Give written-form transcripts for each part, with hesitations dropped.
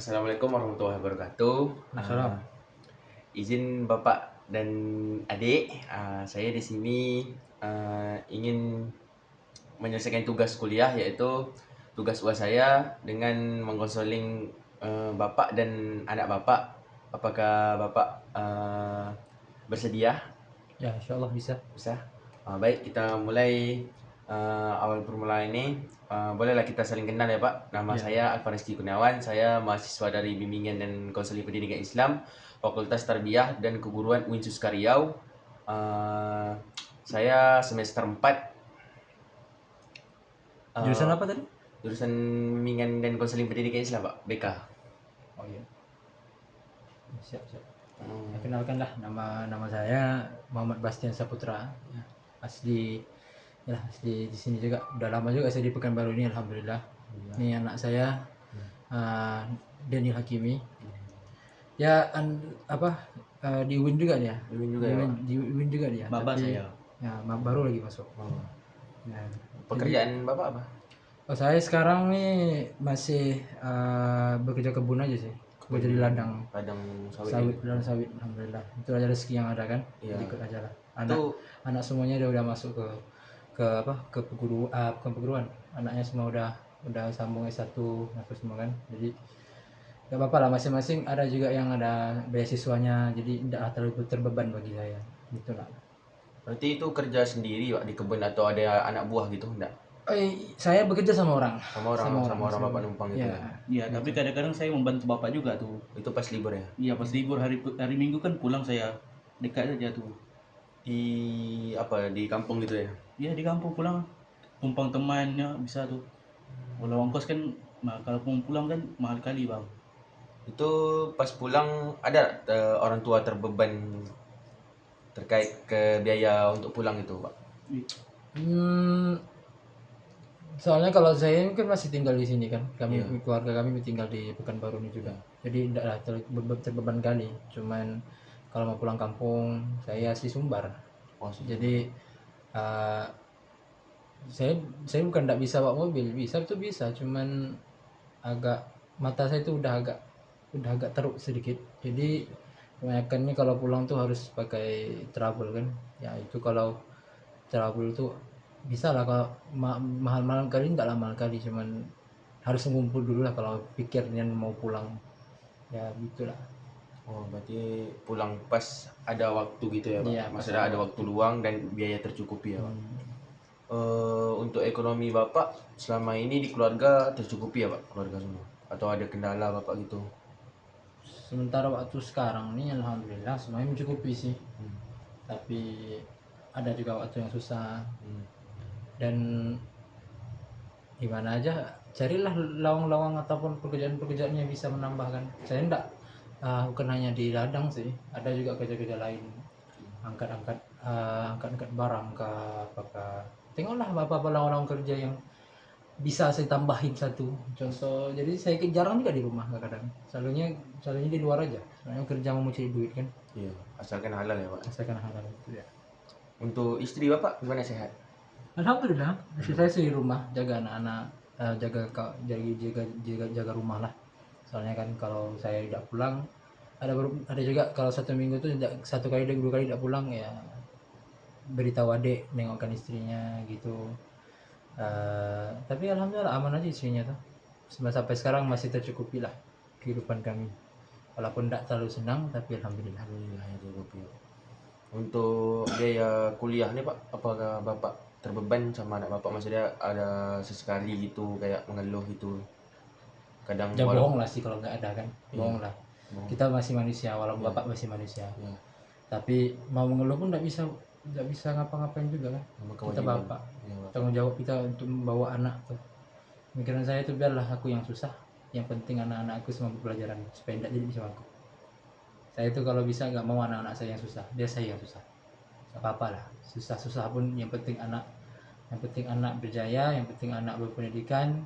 Assalamualaikum warahmatullahi wabarakatuh. Assalam. Izin Bapak dan Adik, saya di sini ingin menyelesaikan tugas kuliah, yaitu tugas UAS saya dengan mengkonseling Bapak dan anak Bapak. Apakah Bapak bersedia? Ya, insya Allah bisa. Bisa. Baik, kita mulai awal permulaan ini. Bolehlah kita saling kenal ya Pak. Nama Ya. saya Alfarizki Kurniawan. Saya mahasiswa dari Bimbingan dan Konseling Pendidikan Islam, Fakultas Tarbiyah dan Keguruan UIN Suska Riau. Saya semester 4. Jurusan apa tadi? Jurusan Bimbingan dan Konseling Pendidikan Islam Pak, BK. Oh iya. Siap. Ya, kenalkanlah nama saya Muhammad Bastian Saputra. Ya, asli di sini juga. Udah lama juga saya di Pekanbaru ini, alhamdulillah. Ini anak saya Daniel Hakimi. Ya di UIN juga dia. Di UIN juga ya, Pak? Di UIN juga dia. Maba Tapi, saya. Ya, baru lagi masuk. Ya, Pekerjaan Bapak apa? saya sekarang nih masih bekerja kebun aja sih. Bekerja di ladang sawit. sawit, alhamdulillah. Itu aja rezeki yang ada kan. Iya. Ikut aja lah. Itu Anak semuanya udah masuk ke bukan perguruan. Anaknya semua udah sambung S1 apa semua kan. Jadi gak apa-apa lah, masing-masing ada juga yang ada beasiswanya. Jadi tidak terlalu terbeban bagi saya. Gitu lah. berarti itu kerja sendiri Pak di kebun atau ada anak buah gitu enggak? Saya bekerja sama orang. Sama orang Bapak numpang gitu Ya. ya. Iya, tapi kadang-kadang saya membantu bapak juga tuh. Itu pas libur ya. Iya, pas libur hari Minggu kan pulang saya dekat aja tuh. Di kampung gitu ya. Iya, di kampung pulang tumpang temannya bisa tuh. Kalau ongkos kan, kalau mau pulang kan mahal kali bang. Itu pas pulang ada orang tua terbeban terkait ke biaya untuk pulang itu Pak. Soalnya kalau saya ini kan masih tinggal di sini kan, Iya. keluarga kami tinggal di Pekanbaru ini juga, jadi tidak terbeban kali. Cuman kalau mau pulang kampung, saya asli Sumbar, jadi uh, saya bukan tidak bisa bawa mobil, bisa, cuman agak mata saya itu udah agak teruk sedikit, jadi kebanyakannya kalau pulang tuh harus pakai travel kan. Ya itu kalau travel tuh bisa lah, kalau mahal-mahal kali enggak lah, mahal kali, cuman harus ngumpul dulu lah kalau pikirnya mau pulang, ya gitulah. Berarti pulang pas ada waktu gitu ya Pak. Iya, Maksudnya ada waktu luang dan biaya tercukupi ya Pak. Untuk ekonomi Bapak selama ini di keluarga tercukupi ya Pak, keluarga semua? Atau ada kendala Bapak gitu? Sementara waktu sekarang nih alhamdulillah semuanya mencukupi sih. Tapi ada juga waktu yang susah. Dan gimana aja, carilah lawang-lawang ataupun pekerjaan-pekerjaan yang bisa menambahkan. Saya enggak bukan hanya di ladang sih, ada juga kerja-kerja lain, angkat-angkat barang ke apakah. Tengoklah apa-apa lawang-lawang kerja yang bisa saya tambahin satu contoh. Jadi saya jarang juga di rumah kadang, selalunya di luar aja, soalnya kerja mau cari duit kan. Iya, asalkan halal ya Pak. Asalkan halal itu ya. Untuk istri Bapak gimana, sehat? Alhamdulillah, istri saya sih di rumah jaga anak-anak, jaga rumah lah. Soalnya kan kalau saya tidak pulang, ada juga kalau satu minggu tuh satu kali dua kali tidak pulang, ya beritahu adik nengokkan istrinya gitu. Tapi alhamdulillah aman aja istrinya tuh. Sampai sekarang masih tercukupi lah kehidupan kami. Walaupun tidak terlalu senang, tapi alhamdulillah. Alhamdulillah ya cukup ya. Untuk biaya kuliah nih Pak, apakah Bapak terbeban sama anak Bapak? Maksudnya ada sesekali gitu kayak mengeluh gitu? Kadang Ya bohong lah sih kalau nggak ada kan. Bohong lah. Bohong. Kita masih manusia, walaupun Bapak masih manusia. Iya. Tapi mau mengeluh pun nggak bisa ngapa-ngapain juga kan. Kita bapak, tanggung jawab kita untuk membawa anak tuh. Pemikiran saya itu biarlah aku yang susah, yang penting anak-anakku semua pelajaran supaya tidak jadi bisa aku. Saya itu kalau bisa nggak mau anak-anak saya yang susah, dia saya yang susah. Gak apa-apa lah, susah pun yang penting anak berjaya, yang penting anak berpendidikan,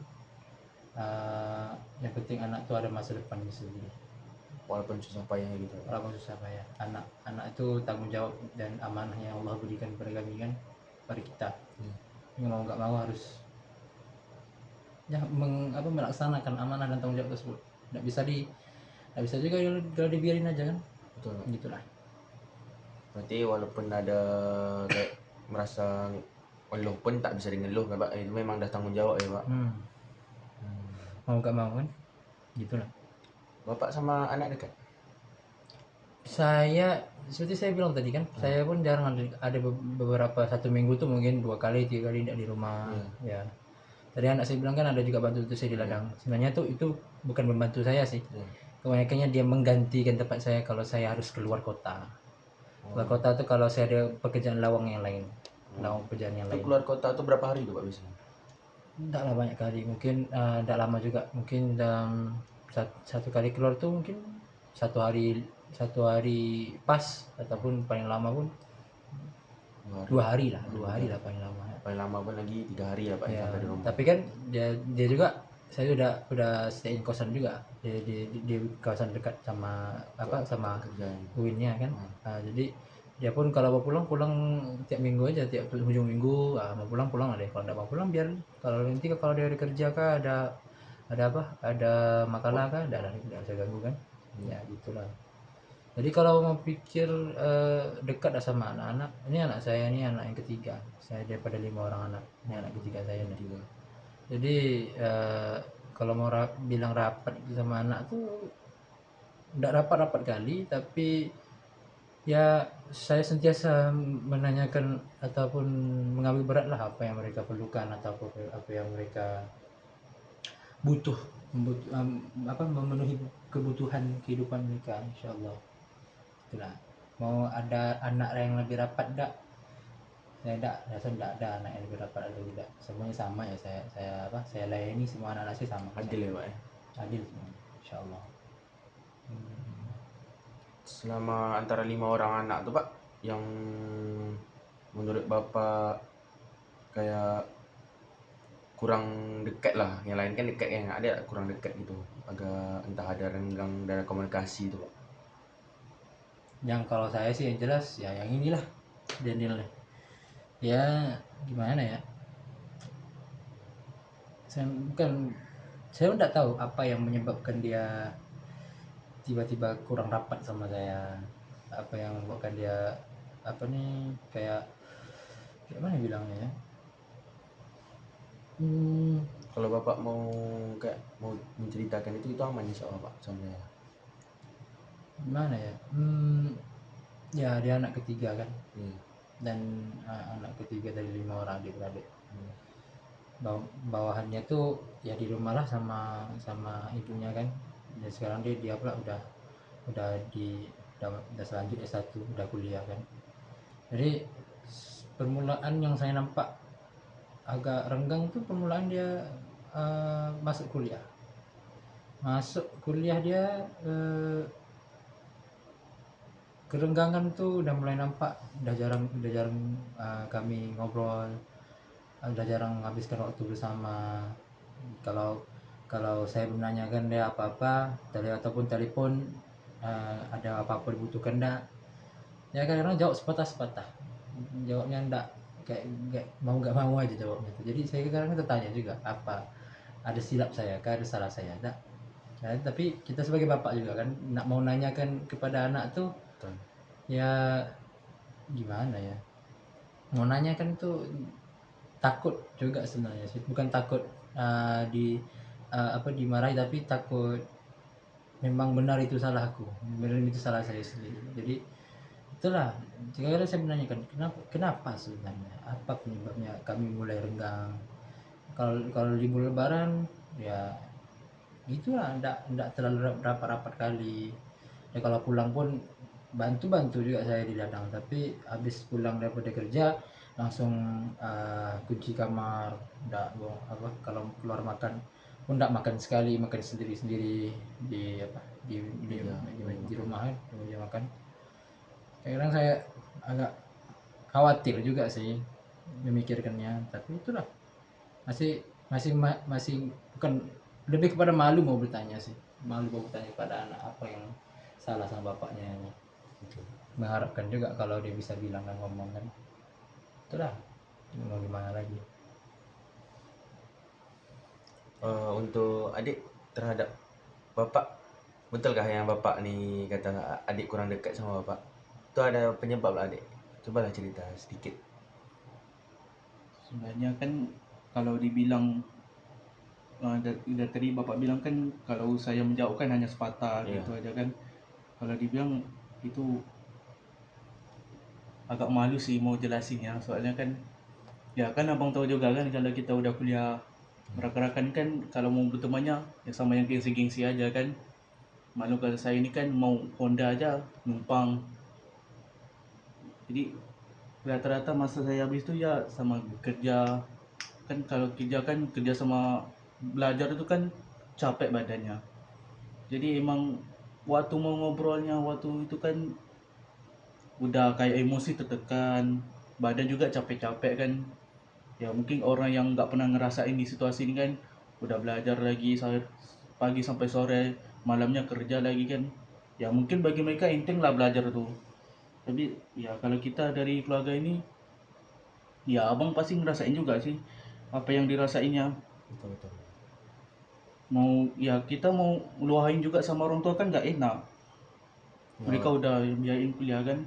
yang penting anak tuh ada masa depan sendiri. Walaupun susah payah gitu. Walaupun susah payah, anak itu tanggung jawab dan amanah yang Allah berikan kepada kami kan, pada kita. Yang mau nggak mau harus melaksanakan amanah dan tanggung jawab tersebut. nggak bisa juga kalau dibiarin aja kan, Betul. gitulah. Berarti walaupun ada kayak merasa ngeluh pun tak bisa ngeluh kan Pak, itu memang dah tanggung jawab ya Pak. Mau nggak mau kan, gitulah. Bapak sama anak dekat? Saya seperti saya bilang tadi kan, saya pun jarang ada beberapa, 1 minggu tuh mungkin 2 kali 3 kali tidak di rumah. Ya, tadi anak saya bilang kan ada juga bantu saya di ladang. Sebenarnya tuh itu bukan membantu saya sih, kebanyakannya dia menggantikan tempat saya kalau saya harus keluar kota. Keluar kota tuh kalau saya ada pekerjaan lawang yang lain, lawang pekerjaan yang Itu lain. keluar kota tuh berapa hari tuh Pak biasanya? Tidaklah banyak kali, mungkin tidak lama juga, mungkin dalam satu kali keluar tuh mungkin 1 hari pas, ataupun paling lama pun 2 hari lah, 2 hari lah paling lama. Paling lama pun lagi 3 hari ya Pak Ya, sampai di rumah. tapi kan dia juga, saya udah stay in kosan juga di kawasan dekat sama sama Kerjaan. UIN-nya kan. Jadi dia pun kalau mau pulang tiap minggu aja, tiap ujung minggu mau pulang deh, kalau nggak mau pulang biar, kalau nanti kalau dia ada kerja kah, ada makalah kah, nggak bisa ganggu kan. Ya gitulah. Jadi kalau mau pikir dekat sama anak-anak, ini anak saya, ini anak yang ketiga saya daripada 5 orang anak, ini anak ketiga saya nih. Jadi kalau mau bilang rapat sama anak tuh nggak rapat-rapat kali, tapi ya saya sentiasa menanyakan ataupun mengambil berat lah apa yang mereka perlukan, atau apa yang mereka butuh, memenuhi kebutuhan kehidupan mereka, insyaallah. Itulah. Mau ada anak yang lebih rapat enggak? Saya enggak ada anak yang lebih rapat atau tidak. Semuanya sama ya, saya layani semua anak-anak saya sama. Adil ya Pak ya. Adil semua, insyaallah. Selama antara 5 orang anak tuh Pak, yang menurut Bapak kayak kurang dekat lah, yang lain kan dekat, yang ada kurang dekat gitu, agak entah ada renggang dalam komunikasi itu Pak. Yang kalau saya sih yang jelas ya yang inilah, Daniel. Ya gimana ya? Saya enggak tahu apa yang menyebabkan dia tiba-tiba kurang rapat sama saya. Apa yang membuatkan dia kayak gimana bilangnya ya? Kalau Bapak mau kayak mau menceritakan itu aman insya Allah Pak sama saya. Gimana ya? Ya dia anak ketiga kan, dan anak ketiga dari 5 orang adik-beradik. Bawahannya tuh ya di rumah lah sama ibunya kan. Dan sekarang dia pula udah selanjut S1, udah kuliah kan. Jadi permulaan yang saya nampak agak renggang tuh permulaan dia masuk kuliah dia kerenggangan tuh udah mulai nampak, udah jarang kami ngobrol, udah jarang menghabiskan waktu bersama. Kalau saya menanyakan dia apa-apa ataupun telepon, ada apa-apa dibutuhkan enggak, ya kadang-kadang jawab sepatah-sepatah, jawabnya enggak, kayak nggak mau aja jawabnya tuh. Jadi saya kadang-kadang tertanya juga, apa ada silap saya kah, ada salah saya enggak kan. Tapi kita sebagai bapak juga kan nak mau nanyakan kepada anak tuh ya gimana ya, mau nanyakan tuh takut juga sebenarnya sih, bukan takut dimarahi, tapi takut memang benar itu salahku, benar itu salah saya sendiri. Jadi itulah, jika saya menanyakan kenapa sebenarnya, apa penyebabnya kami mulai renggang. Kalau libur lebaran ya gitulah, enggak terlalu rapat-rapat kali. Ya kalau pulang pun bantu juga saya di ladang, tapi habis pulang daripada kerja langsung kunci kamar, enggak kalau keluar makan pun enggak makan sekali, makan sendiri-sendiri di di rumah kan, di meja makan. Kadang saya agak khawatir juga sih memikirkannya, tapi itulah, masih bukan, lebih kepada malu mau bertanya kepada anak apa yang salah sama bapaknya ini. Mengharapkan juga kalau dia bisa bilang dan ngomong kan, itulah, mau gimana lagi. Untuk adik terhadap Bapak, betulkah yang Bapak nih kata adik kurang dekat sama Bapak? Itu ada penyebab lah adik. Cobalah cerita sedikit. Sebenarnya kan kalau dibilang dari tadi bapak bilang kan kalau saya menjauhkan hanya sepatah Iya. gitu aja kan. Kalau dibilang itu agak malu sih mau jelasinnya, soalnya kan ya kan abang tahu juga kan kalau kita udah kuliah merak-rakan kan kalau mau bertemannya ya sama yang gengsi-gengsi aja kan. Malu kalau saya ini kan mau Honda aja numpang, jadi rata-rata masa saya habis itu ya sama kerja. Kan kalau kerja kan kerja sama belajar itu kan capek badannya, jadi emang waktu mau ngobrolnya waktu itu kan udah kayak emosi tertekan, badan juga capek-capek kan. Ya mungkin orang yang nggak pernah ngerasain di situasi ini kan udah belajar lagi pagi sampai sore, malamnya kerja lagi kan. Ya mungkin bagi mereka enteng lah belajar tuh, tapi ya kalau kita dari keluarga ini, ya abang pasti ngerasain juga sih apa yang dirasainnya. Betul. Mau ya kita mau ngeluahin juga sama orang tua kan nggak enak, mereka Ya, udah biayain kuliah kan.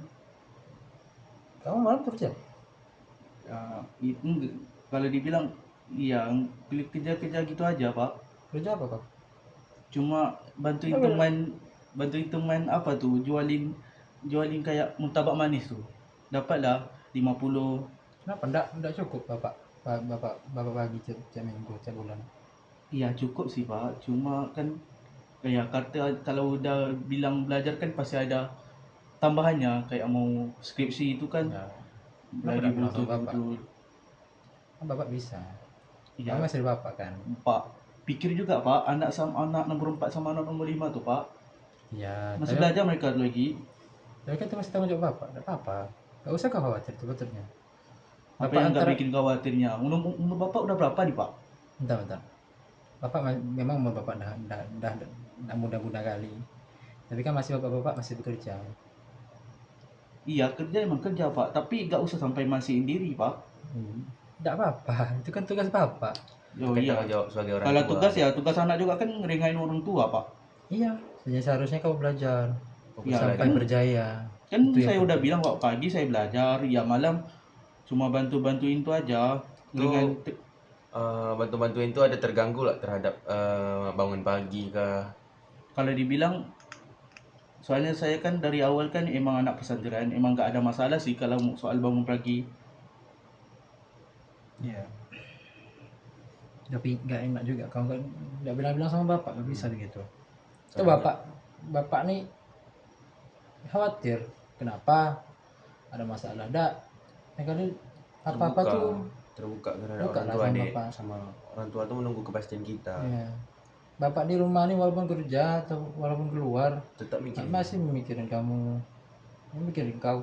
Kamu malam kerja? Ya itu kalau dibilang iya kerja-kerja gitu aja pak, Kerja apa kau? cuma bantuin Kamu teman, bantuin teman apa tuh jualin jualin kayak murtabak manis tuh, dapatlah 50. kenapa enggak cukup bapak? Bapak bagi tiap minggu, tiap bulan. Iya cukup sih pak, cuma kan kayak kata kalau udah bilang belajar kan pasti ada tambahannya, kayak mau skripsi itu kan Ya, kenapa lagi enggak bilang butuh sama bapak? butuh. Kan bapak bisa. Kamu Iya masih bapak kan? pak, pikir juga pak, anak sama anak nomor 4 sama anak nomor 5 tuh pak, Ya, masih belajar mereka lagi. tapi kan itu masih tanggung jawab bapak. Enggak apa-apa. Enggak usah kau khawatir sebetulnya. Apa Bapak yang nggak antara bikin khawatirnya, umur bapak udah berapa nih pak? bentar. Bapak memang umur bapak dah muda-muda kali. Tapi kan masih bapak-bapak masih bekerja. Iya kerja emang kerja pak, tapi nggak usah sampai masihin diri pak. Enggak apa-apa. Itu kan tugas bapak. itu Oh kan iya, tanggung jawab sebagai orang kalau tua. tugas ya tugas anak juga kan ngeringain orang tua pak. Iya, seharusnya kau belajar Fokus Ya sampai kan, belajar. berjaya. kan Itu yang saya udah penting. bilang kok pagi saya belajar, ya malam cuma bantu-bantuin tuh aja, ngeringain. Itu bantu-bantuin itu ada terganggu lah terhadap bangun pagi kah? Kalau dibilang, soalnya saya kan dari awal kan emang anak pesantren, emang nggak ada masalah sih kalau soal bangun pagi. Iya. Tapi nggak enak juga kau kan nggak bilang-bilang sama bapak nggak bisa begitu. Itu Soalnya bapak nih khawatir kenapa ada masalah ada kali apa-apa terbuka, tuh terbuka terhadap buka orang lah tua sama dek, bapak. sama orang tua tuh menunggu kepastian kita. Iya. Bapak di rumah nih walaupun kerja atau walaupun keluar Tetap mikir. masih memikirin kamu, memikirin kau.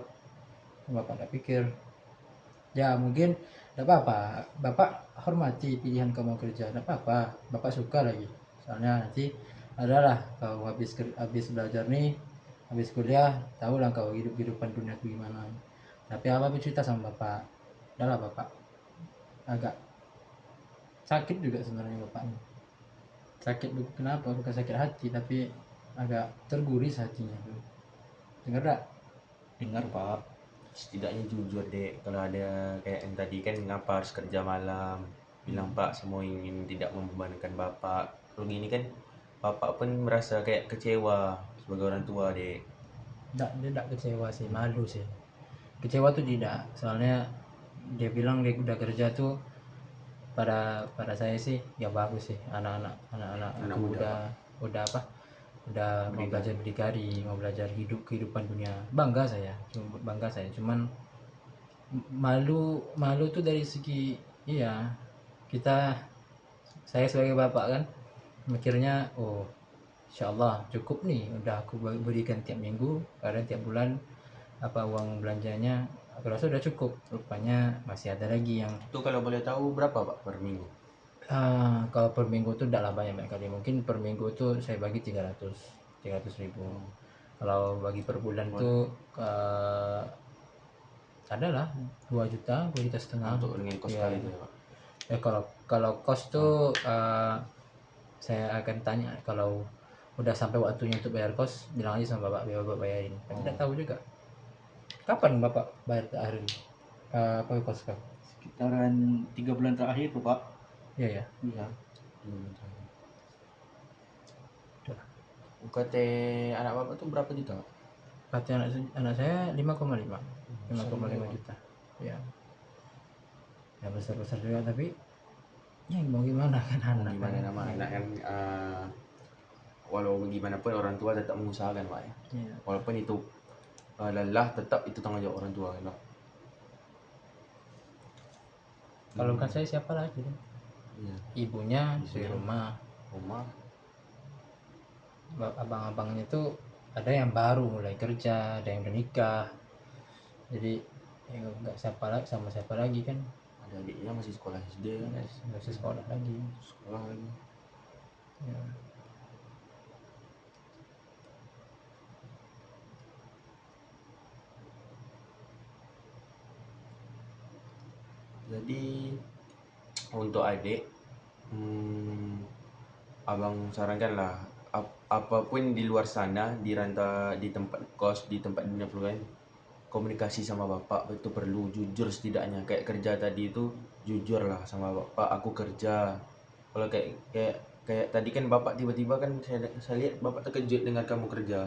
Bapak nggak pikir. Ya mungkin tidak apa-apa. Bapak hormati pilihan kamu kerja. Tidak apa-apa. Bapak suka lagi. Soalnya nanti adalah kau habis belajar nih, habis kuliah, tahu lah kau kehidupan dunia itu gimana. Tapi apa cerita sama bapak. Adalah bapak agak sakit juga sebenarnya bapak. Sakit kenapa? Bukan sakit hati tapi agak terguris hatinya tuh. Dengar tak? Dengar pak. Setidaknya jujur dek, kalau ada kayak yang tadi kan ngapa harus kerja malam, bilang pak semua ingin tidak membebankan bapak. Kalau gini kan bapak pun merasa kayak kecewa sebagai orang tua dek. Dia tidak kecewa sih, malu sih. Kecewa tuh tidak, soalnya dia bilang dia udah kerja tuh pada saya sih ya bagus sih, anak-anak Anak itu muda pak, udah apa udah mau belajar berdikari. berdikari, mau belajar kehidupan dunia, bangga saya cuman malu tuh dari segi iya kita, saya sebagai bapak kan mikirnya oh insyaallah cukup nih udah aku berikan tiap minggu kadang tiap bulan apa uang belanjanya aku rasa udah cukup, rupanya masih ada lagi yang Itu kalau boleh tahu berapa pak per minggu? kalau per minggu tuh tidak banyak kali, mungkin per minggu tuh saya bagi 300 ribu. Kalau bagi per bulan tuh adalah 2 juta 2,5 juta Untuk dengan kos ya. kali itu ya pak? Kalau kalau kos tuh saya akan tanya kalau udah sampai waktunya untuk bayar kos, bilang aja sama bapak biar bapak bayarin. Kan tidak tahu juga kapan bapak bayar terakhir apa kos kau. Sekitaran 3 bulan terakhir tuh Pak. Iya ya. Iya. UKT anak bapak tuh berapa juta? Kata anak saya 5,5 Besar juta. Ya. Ya besar juga, tapi ya mau gimana kan anak. Gimana nama anak kan, walau gimana pun orang tua tetap mengusahakan Pak ya. Iya. Walaupun itu lelah, tetap itu tanggung jawab orang tua kan Pak. Kalau bukan saya siapa lagi kan? Iya. Ibunya di rumah, abang-abangnya itu ada yang baru mulai kerja, ada yang udah nikah, jadi ya nggak siapa lagi, sama siapa lagi kan, Ada adiknya masih sekolah SD kan. masih sekolah lagi. Ya. Jadi untuk adik, abang sarankan lah, apapun di luar sana, di tempat kos, di tempat dunia perkuliahan, komunikasi sama bapak itu perlu, jujur setidaknya. Kayak kerja tadi itu, jujur lah sama bapak, aku kerja. Kalau kayak tadi kan bapak tiba-tiba kan saya lihat bapak terkejut dengar kamu kerja.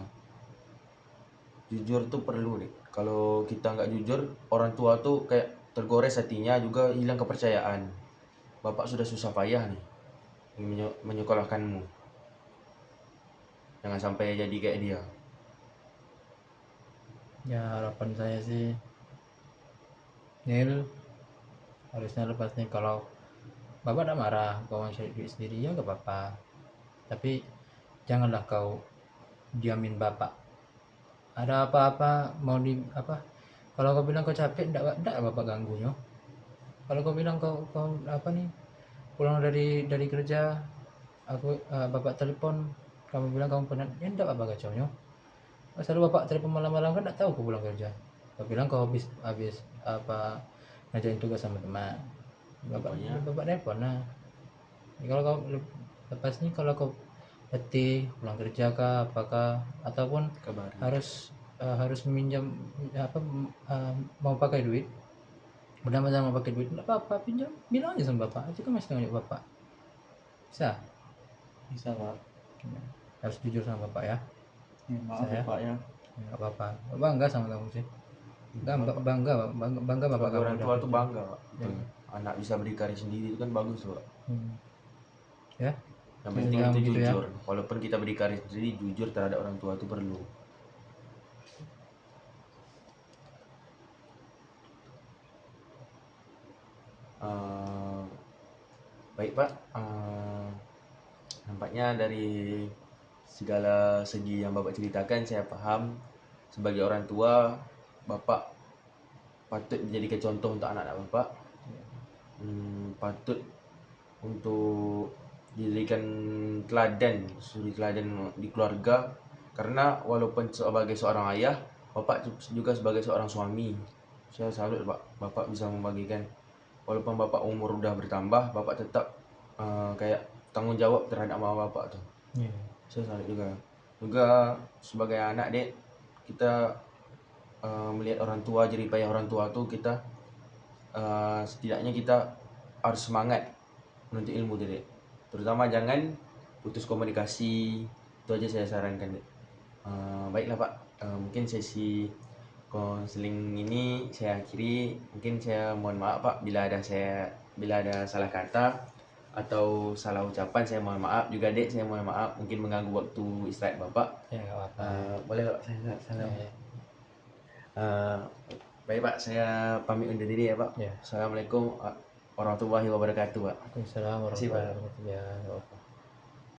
Jujur tuh perlu nih. Kalau kita nggak jujur, orang tua tuh kayak tergores hatinya, juga hilang kepercayaan. Bapak sudah susah payah nih menyekolahkanmu. Jangan sampai jadi kayak dia. Ya harapan saya sih, Nil, harusnya lepasnya kalau bapak tidak marah, kau mau cari duit sendiri ya gak apa-apa, tapi janganlah kau diamin bapak. Ada apa-apa mau di apa, kalau kau bilang kau capek, tidak bapak ganggunya. Kalau kau bilang kau apa nih, pulang dari kerja, aku bapak telepon, kamu bilang kamu penat, ya tidak apa kacaunya. Selalu bapak telepon malam-malam kan tidak tahu kau pulang kerja. Kau bilang kau habis apa ngajain tugas sama teman, bapak telepon. Nah, kalau kau lepas nih, kalau kau letih pulang kerja kah apakah, ataupun Kabar. harus meminjam apa, mau pakai duit, benar-benar mau pakai duit, tidak apa-apa, pinjam, bilang aja sama bapak, itu kan masih tanggung jawab bapak. Bisa Pak. Ya, harus jujur sama bapak ya. Maaf ya Pak ya. Nggak apa-apa, bangga sama kamu sih, bangga bapak Sebagai kamu orang udah tua kerja. tuh bangga Pak. Anak bisa berdikari sendiri itu kan bagus Pak. Ya, Yang penting bilang itu gitu ya. jujur. Walaupun kita berdikari sendiri, jujur terhadap orang tua itu perlu. Baik Pak, nampaknya dari segala segi yang Bapak ceritakan saya paham. Sebagai orang tua, Bapak patut menjadikan contoh untuk anak-anak Bapak. Patut untuk dijadikan suri teladan di keluarga. Karena walaupun sebagai seorang ayah, Bapak juga sebagai seorang suami. Saya salut Pak, Bapak bisa membagikan. Walaupun Bapak umur udah bertambah, Bapak tetap kayak tanggung jawab terhadap mama Bapak tuh. Saya salut juga. Juga sebagai anak dek, kita melihat orang tua, jerih payah orang tua tuh kita setidaknya kita harus semangat menuntut ilmu tuh dek. Terutama jangan putus komunikasi, itu aja saya sarankan dek. Baiklah Pak, mungkin sesi konseling ini saya akhiri. Mungkin saya mohon maaf Pak bila ada salah kata atau salah ucapan, saya mohon maaf. Juga dek, saya mohon maaf mungkin mengganggu waktu istirahat Bapak. Ya nggak apa-apa. Boleh Pak, saya baik Pak, saya pamit undur diri ya Pak. Ya. Assalamualaikum warahmatullahi wabarakatuh Pak. Waalaikumsalam warahmatullahi wabarakatuh. Ya, nggak apa-apa.